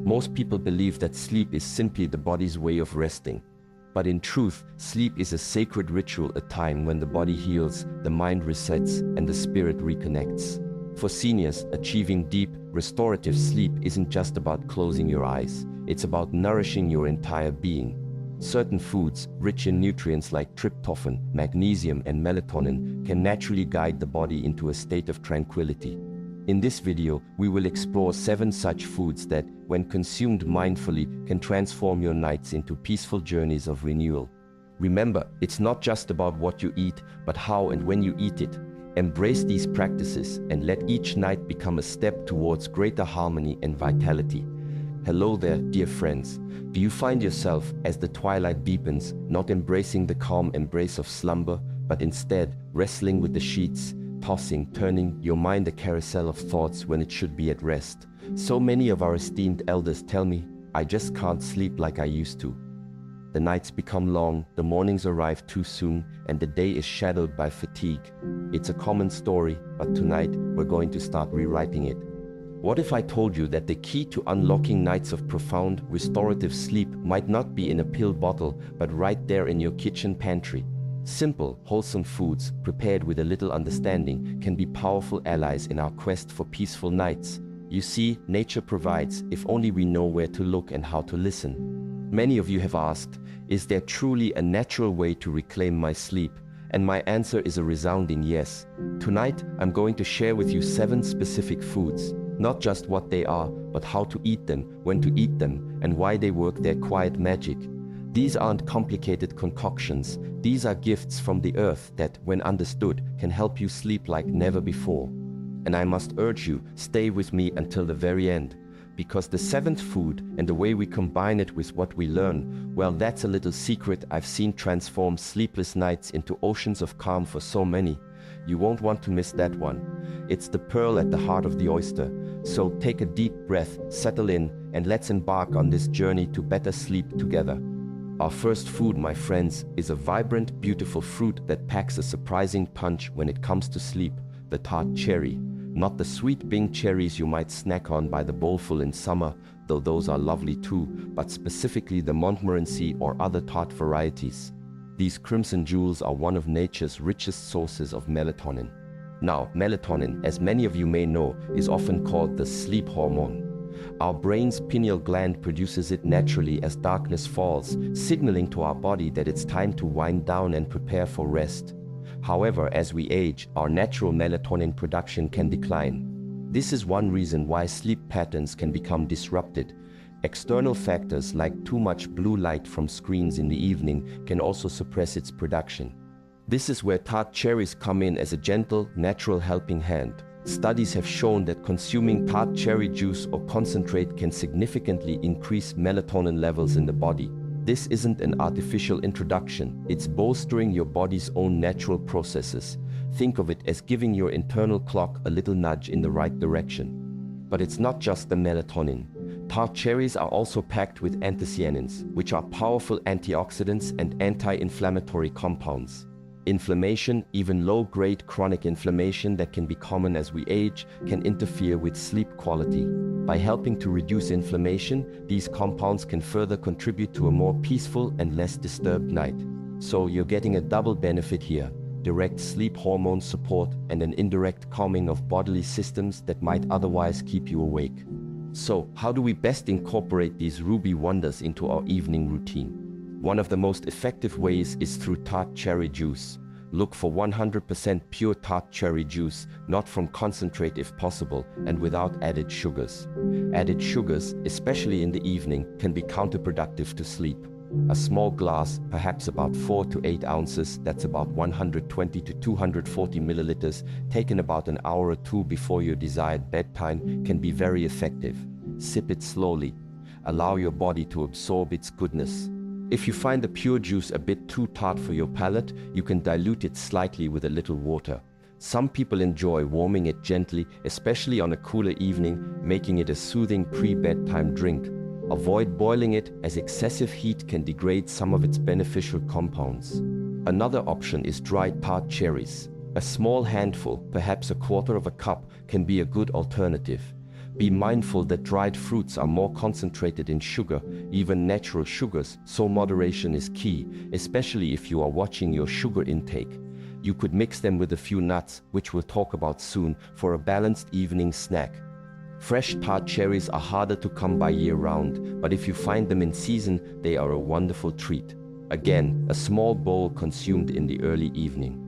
Most people believe that sleep is simply the body's way of resting. But in truth, sleep is a sacred ritual, a time when the body heals, the mind resets, and the spirit reconnects. For seniors, achieving deep, restorative sleep isn't just about closing your eyes. It's about nourishing your entire being. Certain foods, rich in nutrients like tryptophan, magnesium, and melatonin, can naturally guide the body into a state of tranquility. In this video, we will explore 7 such foods that, when consumed mindfully, can transform your nights into peaceful journeys of renewal. Remember, it's not just about what you eat, but how and when you eat it. Embrace these practices and let each night become a step towards greater harmony and vitality. Hello there, dear friends. Do you find yourself, as the twilight deepens, not embracing the calm embrace of slumber, but instead wrestling with the sheets, tossing, turning your mind a carousel of thoughts when it should be at rest? So many of our esteemed elders tell me, I just can't sleep like I used to. The nights become long, the mornings arrive too soon, and the day is shadowed by fatigue. It's a common story, but tonight we're going to start rewriting it. What if I told you that the key to unlocking nights of profound, restorative sleep might not be in a pill bottle, but right there in your kitchen pantry? Simple, wholesome foods, prepared with a little understanding, can be powerful allies in our quest for peaceful nights. You see, nature provides, if only we know where to look and how to listen. Many of you have asked, is there truly a natural way to reclaim my sleep? And my answer is a resounding yes. Tonight, I'm going to share with you 7 specific foods. Not just what they are, but how to eat them, when to eat them, and why they work their quiet magic. These aren't complicated concoctions. These are gifts from the earth that, when understood, can help you sleep like never before. And I must urge you, stay with me until the very end. Because the 7th food and the way we combine it with what we learn, well, that's a little secret I've seen transform sleepless nights into oceans of calm for so many. You won't want to miss that one. It's the pearl at the heart of the oyster. So take a deep breath, settle in, and let's embark on this journey to better sleep together. Our first food, my friends, is a vibrant, beautiful fruit that packs a surprising punch when it comes to sleep: the tart cherry. Not the sweet Bing cherries you might snack on by the bowlful in summer, though those are lovely too, but specifically the Montmorency or other tart varieties. These crimson jewels are one of nature's richest sources of melatonin. Now, melatonin, as many of you may know, is often called the sleep hormone. Our brain's pineal gland produces it naturally as darkness falls, signaling to our body that it's time to wind down and prepare for rest. However, as we age, our natural melatonin production can decline. This is one reason why sleep patterns can become disrupted. External factors like too much blue light from screens in the evening can also suppress its production. This is where tart cherries come in as a gentle, natural helping hand. Studies have shown that consuming tart cherry juice or concentrate can significantly increase melatonin levels in the body. This isn't an artificial introduction, it's bolstering your body's own natural processes. Think of it as giving your internal clock a little nudge in the right direction. But it's not just the melatonin. Tart cherries are also packed with anthocyanins, which are powerful antioxidants and anti-inflammatory compounds. Inflammation, even low-grade chronic inflammation that can be common as we age, can interfere with sleep quality. By helping to reduce inflammation, these compounds can further contribute to a more peaceful and less disturbed night. So you're getting a double benefit here: direct sleep hormone support and an indirect calming of bodily systems that might otherwise keep you awake. So, how do we best incorporate these ruby wonders into our evening routine? One of the most effective ways is through tart cherry juice. Look for 100% pure tart cherry juice, not from concentrate if possible, and without added sugars. Added sugars, especially in the evening, can be counterproductive to sleep. A small glass, perhaps about 4 to 8 ounces, that's about 120 to 240 milliliters, taken about an hour or two before your desired bedtime, can be very effective. Sip it slowly. Allow your body to absorb its goodness. If you find the pure juice a bit too tart for your palate, you can dilute it slightly with a little water. Some people enjoy warming it gently, especially on a cooler evening, making it a soothing pre-bedtime drink. Avoid boiling it, as excessive heat can degrade some of its beneficial compounds. Another option is dried tart cherries. A small handful, perhaps a quarter of a cup, can be a good alternative. Be mindful that dried fruits are more concentrated in sugar, even natural sugars, so moderation is key, especially if you are watching your sugar intake. You could mix them with a few nuts, which we'll talk about soon, for a balanced evening snack. Fresh tart cherries are harder to come by year-round, but if you find them in season, they are a wonderful treat. Again, a small bowl consumed in the early evening.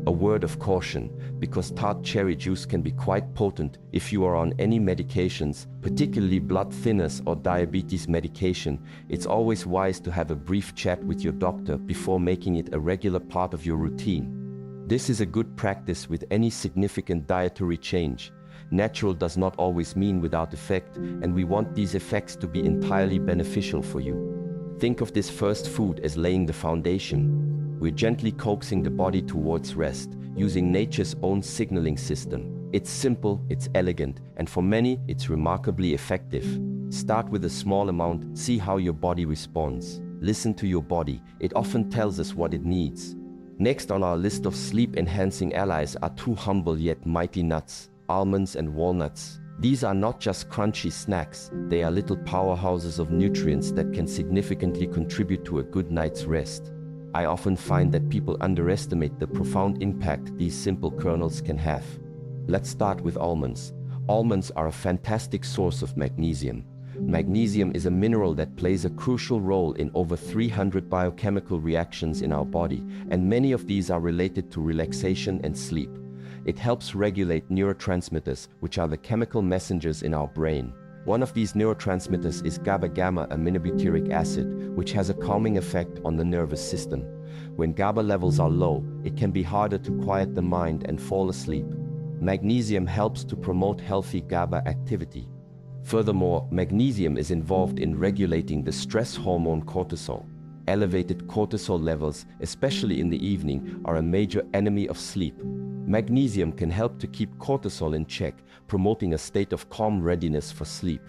A word of caution, because tart cherry juice can be quite potent if you are on any medications, particularly blood thinners or diabetes medication. It's always wise to have a brief chat with your doctor before making it a regular part of your routine. This is a good practice with any significant dietary change. Natural does not always mean without effect, and we want these effects to be entirely beneficial for you. Think of this first food as laying the foundation. We're gently coaxing the body towards rest, using nature's own signaling system. It's simple, it's elegant, and for many, it's remarkably effective. Start with a small amount, see how your body responds. Listen to your body, it often tells us what it needs. Next on our list of sleep-enhancing allies are two humble yet mighty nuts, almonds and walnuts. These are not just crunchy snacks, they are little powerhouses of nutrients that can significantly contribute to a good night's rest. I often find that people underestimate the profound impact these simple kernels can have. Let's start with almonds. Almonds are a fantastic source of magnesium. Magnesium is a mineral that plays a crucial role in over 300 biochemical reactions in our body, and many of these are related to relaxation and sleep. It helps regulate neurotransmitters, which are the chemical messengers in our brain. One of these neurotransmitters is GABA-gamma aminobutyric acid, which has a calming effect on the nervous system. When GABA levels are low, it can be harder to quiet the mind and fall asleep. Magnesium helps to promote healthy GABA activity. Furthermore, magnesium is involved in regulating the stress hormone cortisol. Elevated cortisol levels, especially in the evening, are a major enemy of sleep. Magnesium can help to keep cortisol in check, promoting a state of calm readiness for sleep.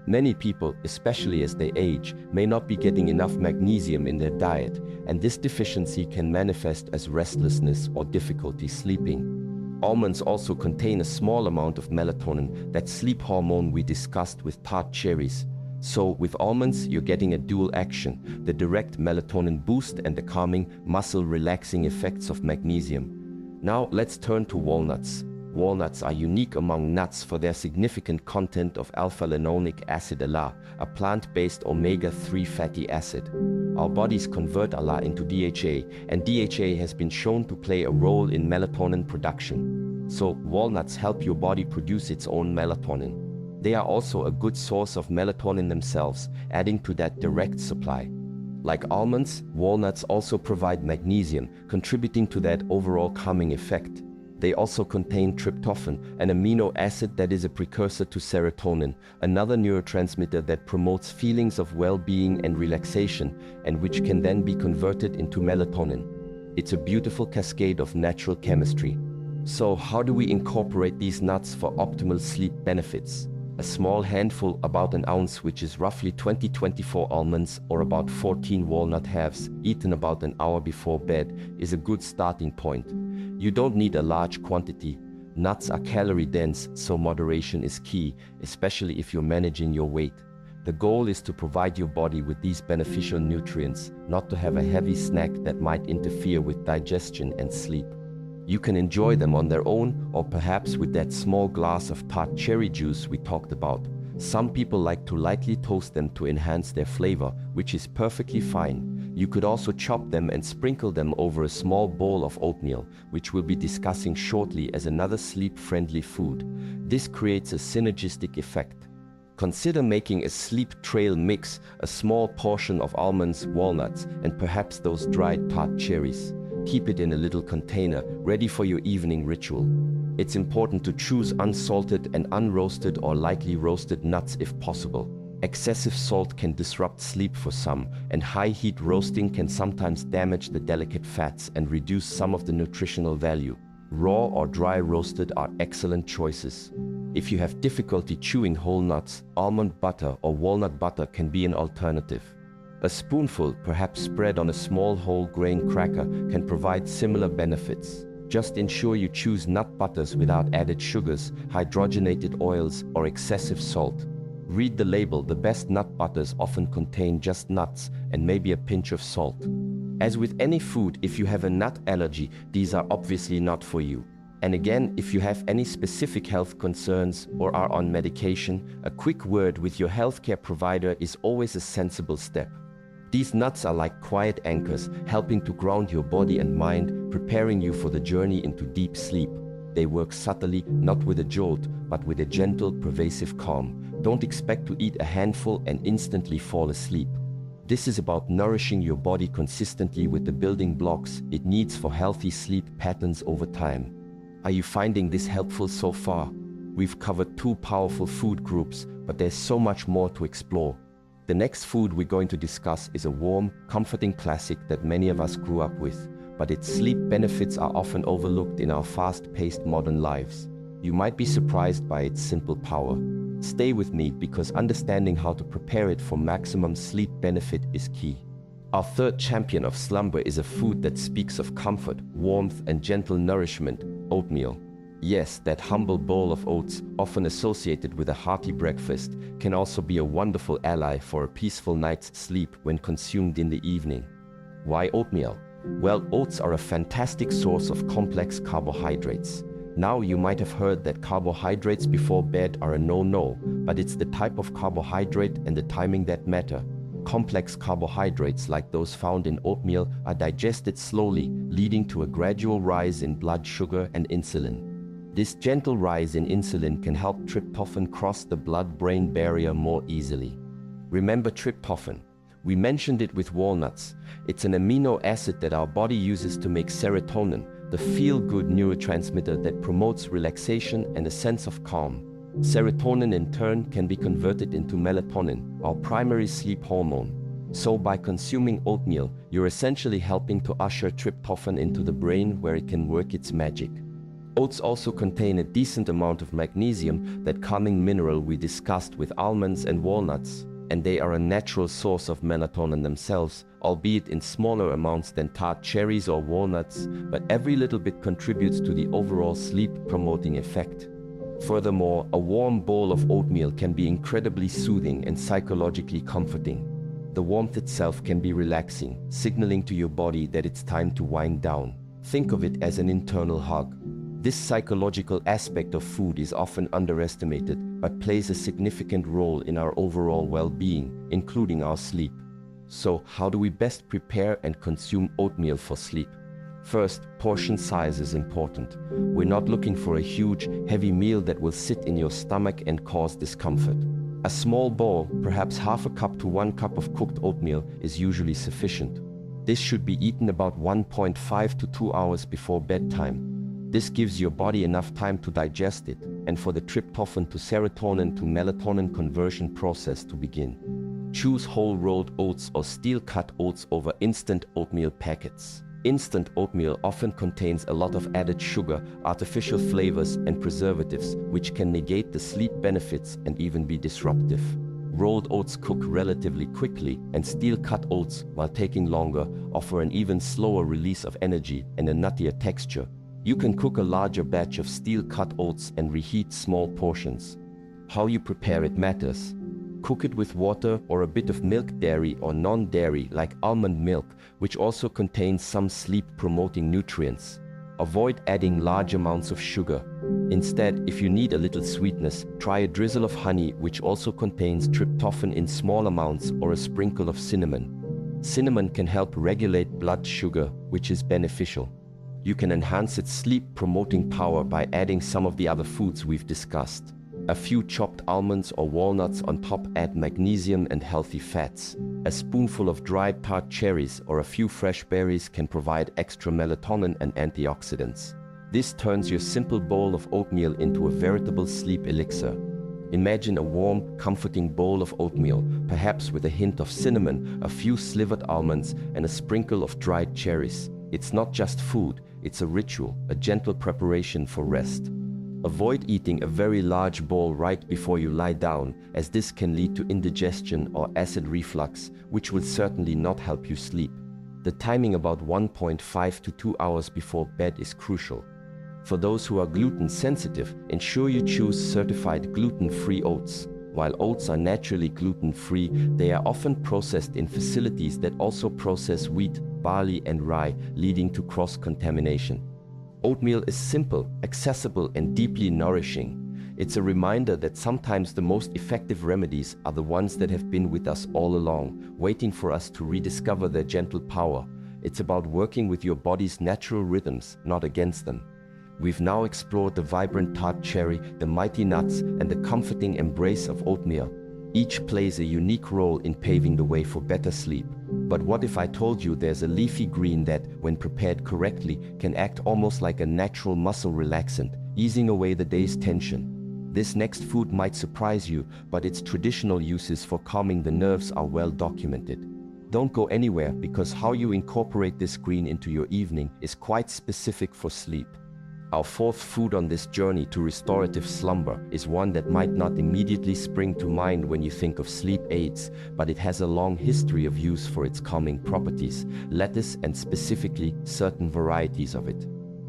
Many people, especially as they age, may not be getting enough magnesium in their diet, and this deficiency can manifest as restlessness or difficulty sleeping. Almonds also contain a small amount of melatonin, that sleep hormone we discussed with tart cherries. So, with almonds, you're getting a dual action, the direct melatonin boost and the calming, muscle-relaxing effects of magnesium. Now let's turn to walnuts. Walnuts are unique among nuts for their significant content of alpha-linolenic acid ALA, a plant-based omega-3 fatty acid. Our bodies convert ALA into DHA, and DHA has been shown to play a role in melatonin production. So walnuts help your body produce its own melatonin. They are also a good source of melatonin themselves, adding to that direct supply. Like almonds, walnuts also provide magnesium, contributing to that overall calming effect. They also contain tryptophan, an amino acid that is a precursor to serotonin, another neurotransmitter that promotes feelings of well-being and relaxation, and which can then be converted into melatonin. It's a beautiful cascade of natural chemistry. So how do we incorporate these nuts for optimal sleep benefits? A small handful, about an ounce, which is roughly 20-24 almonds or about 14 walnut halves, eaten about an hour before bed, is a good starting point. You don't need a large quantity. Nuts are calorie dense, so moderation is key, especially if you're managing your weight. The goal is to provide your body with these beneficial nutrients, not to have a heavy snack that might interfere with digestion and sleep. You can enjoy them on their own, or perhaps with that small glass of tart cherry juice we talked about. Some people like to lightly toast them to enhance their flavor, which is perfectly fine. You could also chop them and sprinkle them over a small bowl of oatmeal, which we'll be discussing shortly as another sleep-friendly food. This creates a synergistic effect. Consider making a sleep trail mix, a small portion of almonds, walnuts, and perhaps those dried tart cherries. Keep it in a little container, ready for your evening ritual. It's important to choose unsalted and unroasted or lightly roasted nuts if possible. Excessive salt can disrupt sleep for some, and high heat roasting can sometimes damage the delicate fats and reduce some of the nutritional value. Raw or dry roasted are excellent choices. If you have difficulty chewing whole nuts, almond butter or walnut butter can be an alternative. A spoonful, perhaps spread on a small whole grain cracker, can provide similar benefits. Just ensure you choose nut butters without added sugars, hydrogenated oils, or excessive salt. Read the label. The best nut butters often contain just nuts and maybe a pinch of salt. As with any food, if you have a nut allergy, these are obviously not for you. And again, if you have any specific health concerns or are on medication, a quick word with your healthcare provider is always a sensible step. These nuts are like quiet anchors, helping to ground your body and mind, preparing you for the journey into deep sleep. They work subtly, not with a jolt, but with a gentle, pervasive calm. Don't expect to eat a handful and instantly fall asleep. This is about nourishing your body consistently with the building blocks it needs for healthy sleep patterns over time. Are you finding this helpful so far? We've covered 2 powerful food groups, but there's so much more to explore. The next food we're going to discuss is a warm, comforting classic that many of us grew up with, but its sleep benefits are often overlooked in our fast-paced modern lives. You might be surprised by its simple power. Stay with me because understanding how to prepare it for maximum sleep benefit is key. Our third champion of slumber is a food that speaks of comfort, warmth, and gentle nourishment: oatmeal. Yes, that humble bowl of oats, often associated with a hearty breakfast, can also be a wonderful ally for a peaceful night's sleep when consumed in the evening. Why oatmeal? Well, oats are a fantastic source of complex carbohydrates. Now, you might have heard that carbohydrates before bed are a no-no, but it's the type of carbohydrate and the timing that matter. Complex carbohydrates like those found in oatmeal are digested slowly, leading to a gradual rise in blood sugar and insulin. This gentle rise in insulin can help tryptophan cross the blood-brain barrier more easily. Remember tryptophan? We mentioned it with walnuts. It's an amino acid that our body uses to make serotonin, the feel-good neurotransmitter that promotes relaxation and a sense of calm. Serotonin in turn can be converted into melatonin, our primary sleep hormone. So by consuming oatmeal, you're essentially helping to usher tryptophan into the brain where it can work its magic. Oats also contain a decent amount of magnesium, that calming mineral we discussed with almonds and walnuts, and they are a natural source of melatonin themselves, albeit in smaller amounts than tart cherries or walnuts, but every little bit contributes to the overall sleep-promoting effect. Furthermore, a warm bowl of oatmeal can be incredibly soothing and psychologically comforting. The warmth itself can be relaxing, signaling to your body that it's time to wind down. Think of it as an internal hug. This psychological aspect of food is often underestimated, but plays a significant role in our overall well-being, including our sleep. So, how do we best prepare and consume oatmeal for sleep? First, portion size is important. We're not looking for a huge, heavy meal that will sit in your stomach and cause discomfort. A small bowl, perhaps half a cup to 1 cup of cooked oatmeal, is usually sufficient. This should be eaten about 1.5 to 2 hours before bedtime. This gives your body enough time to digest it, and for the tryptophan to serotonin to melatonin conversion process to begin. Choose whole rolled oats or steel-cut oats over instant oatmeal packets. Instant oatmeal often contains a lot of added sugar, artificial flavors, and preservatives, which can negate the sleep benefits and even be disruptive. Rolled oats cook relatively quickly, and steel-cut oats, while taking longer, offer an even slower release of energy and a nuttier texture. You can cook a larger batch of steel-cut oats and reheat small portions. How you prepare it matters. Cook it with water or a bit of milk, dairy or non-dairy like almond milk, which also contains some sleep-promoting nutrients. Avoid adding large amounts of sugar. Instead, if you need a little sweetness, try a drizzle of honey, which also contains tryptophan in small amounts, or a sprinkle of cinnamon. Cinnamon can help regulate blood sugar, which is beneficial. You can enhance its sleep-promoting power by adding some of the other foods we've discussed. A few chopped almonds or walnuts on top add magnesium and healthy fats. A spoonful of dried tart cherries or a few fresh berries can provide extra melatonin and antioxidants. This turns your simple bowl of oatmeal into a veritable sleep elixir. Imagine a warm, comforting bowl of oatmeal, perhaps with a hint of cinnamon, a few slivered almonds, and a sprinkle of dried cherries. It's not just food, it's a ritual, a gentle preparation for rest. Avoid eating a very large bowl right before you lie down, as this can lead to indigestion or acid reflux, which will certainly not help you sleep. The timing about 1.5 to 2 hours before bed is crucial. For those who are gluten sensitive, ensure you choose certified gluten-free oats. While oats are naturally gluten-free, they are often processed in facilities that also process wheat, barley and rye, leading to cross-contamination. Oatmeal is simple, accessible and deeply nourishing. It's a reminder that sometimes the most effective remedies are the ones that have been with us all along, waiting for us to rediscover their gentle power. It's about working with your body's natural rhythms, not against them. We've now explored the vibrant tart cherry, the mighty nuts, and the comforting embrace of oatmeal. Each plays a unique role in paving the way for better sleep. But what if I told you there's a leafy green that, when prepared correctly, can act almost like a natural muscle relaxant, easing away the day's tension? This next food might surprise you, but its traditional uses for calming the nerves are well documented. Don't go anywhere, because how you incorporate this green into your evening is quite specific for sleep. Our fourth food on this journey to restorative slumber is one that might not immediately spring to mind when you think of sleep aids, but it has a long history of use for its calming properties, lettuce and specifically certain varieties of it.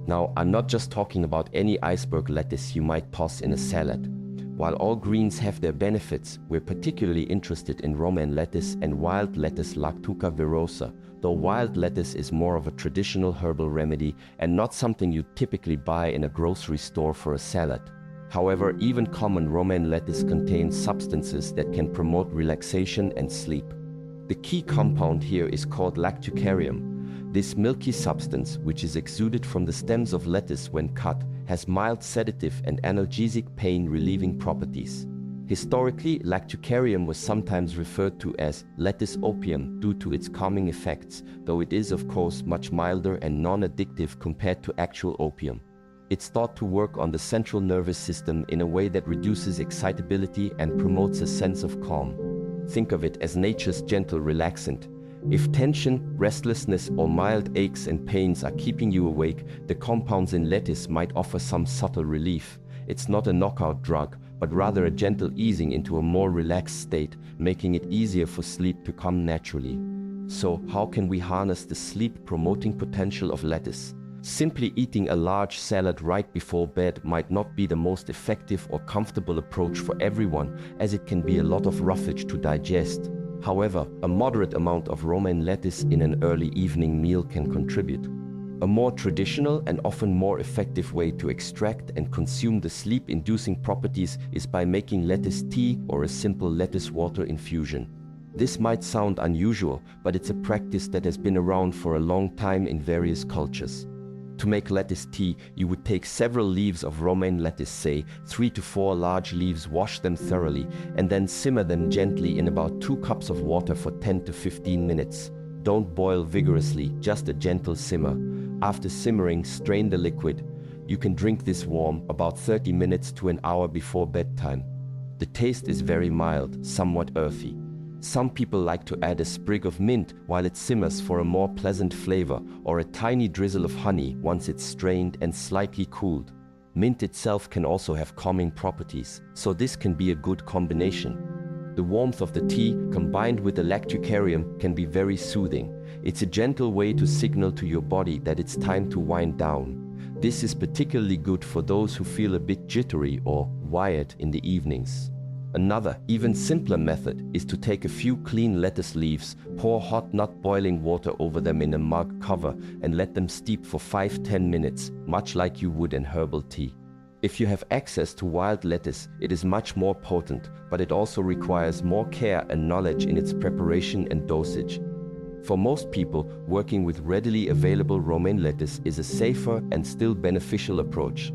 Now, I'm not just talking about any iceberg lettuce you might toss in a salad. While all greens have their benefits, we're particularly interested in romaine lettuce and wild lettuce Lactuca virosa, though wild lettuce is more of a traditional herbal remedy and not something you typically buy in a grocery store for a salad. However, even common romaine lettuce contains substances that can promote relaxation and sleep. The key compound here is called lactucarium. This milky substance, which is exuded from the stems of lettuce when cut, has mild sedative and analgesic pain-relieving properties. Historically, lactucarium was sometimes referred to as lettuce opium due to its calming effects, though it is of course much milder and non-addictive compared to actual opium. It's thought to work on the central nervous system in a way that reduces excitability and promotes a sense of calm. Think of it as nature's gentle relaxant. If tension, restlessness or mild aches and pains are keeping you awake, the compounds in lettuce might offer some subtle relief. It's not a knockout drug, but rather a gentle easing into a more relaxed state, making it easier for sleep to come naturally. So, how can we harness the sleep-promoting potential of lettuce? Simply eating a large salad right before bed might not be the most effective or comfortable approach for everyone, as it can be a lot of roughage to digest. However, a moderate amount of romaine lettuce in an early evening meal can contribute. A more traditional and often more effective way to extract and consume the sleep-inducing properties is by making lettuce tea or a simple lettuce water infusion. This might sound unusual, but it's a practice that has been around for a long time in various cultures. To make lettuce tea, you would take several leaves of romaine lettuce, say 3 to 4 large leaves, wash them thoroughly, and then simmer them gently in about 2 cups of water for 10 to 15 minutes. Don't boil vigorously, just a gentle simmer. After simmering, strain the liquid. You can drink this warm, about 30 minutes to an hour before bedtime. The taste is very mild, somewhat earthy. Some people like to add a sprig of mint while it simmers for a more pleasant flavor, or a tiny drizzle of honey once it's strained and slightly cooled. Mint itself can also have calming properties, so this can be a good combination. The warmth of the tea, combined with the lactucarium, can be very soothing. It's a gentle way to signal to your body that it's time to wind down. This is particularly good for those who feel a bit jittery or wired in the evenings. Another, even simpler method is to take a few clean lettuce leaves, pour hot not boiling water over them in a mug cover and let them steep for 5-10 minutes, much like you would an herbal tea. If you have access to wild lettuce, it is much more potent, but it also requires more care and knowledge in its preparation and dosage. For most people, working with readily available romaine lettuce is a safer and still beneficial approach.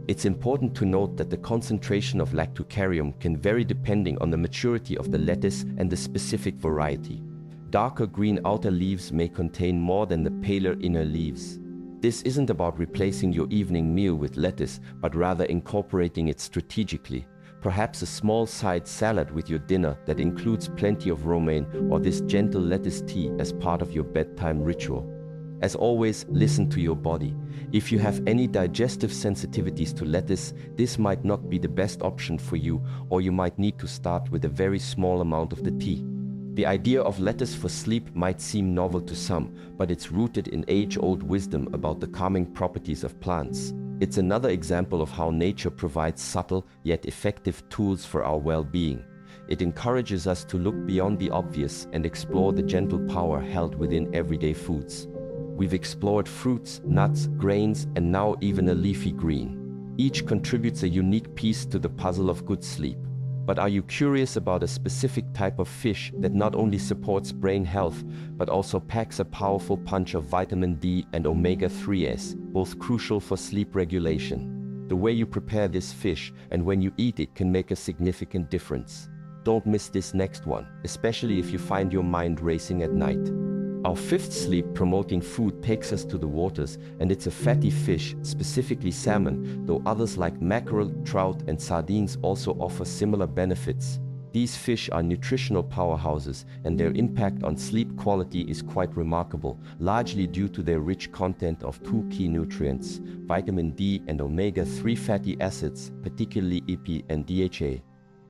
It's important to note that the concentration of lactucarium can vary depending on the maturity of the lettuce and the specific variety. Darker green outer leaves may contain more than the paler inner leaves. This isn't about replacing your evening meal with lettuce, but rather incorporating it strategically. Perhaps a small side salad with your dinner that includes plenty of romaine, or this gentle lettuce tea as part of your bedtime ritual. As always, listen to your body. If you have any digestive sensitivities to lettuce, this might not be the best option for you, or you might need to start with a very small amount of the tea. The idea of lettuce for sleep might seem novel to some, but it's rooted in age-old wisdom about the calming properties of plants. It's another example of how nature provides subtle yet effective tools for our well-being. It encourages us to look beyond the obvious and explore the gentle power held within everyday foods. We've explored fruits, nuts, grains, and now even a leafy green. Each contributes a unique piece to the puzzle of good sleep. But are you curious about a specific type of fish that not only supports brain health, but also packs a powerful punch of vitamin D and omega-3s, both crucial for sleep regulation? The way you prepare this fish and when you eat it can make a significant difference. Don't miss this next one, especially if you find your mind racing at night. Our fifth sleep-promoting food takes us to the waters, and it's a fatty fish, specifically salmon, though others like mackerel, trout, and sardines also offer similar benefits. These fish are nutritional powerhouses, and their impact on sleep quality is quite remarkable, largely due to their rich content of two key nutrients, vitamin D and omega-3 fatty acids, particularly EPA and DHA.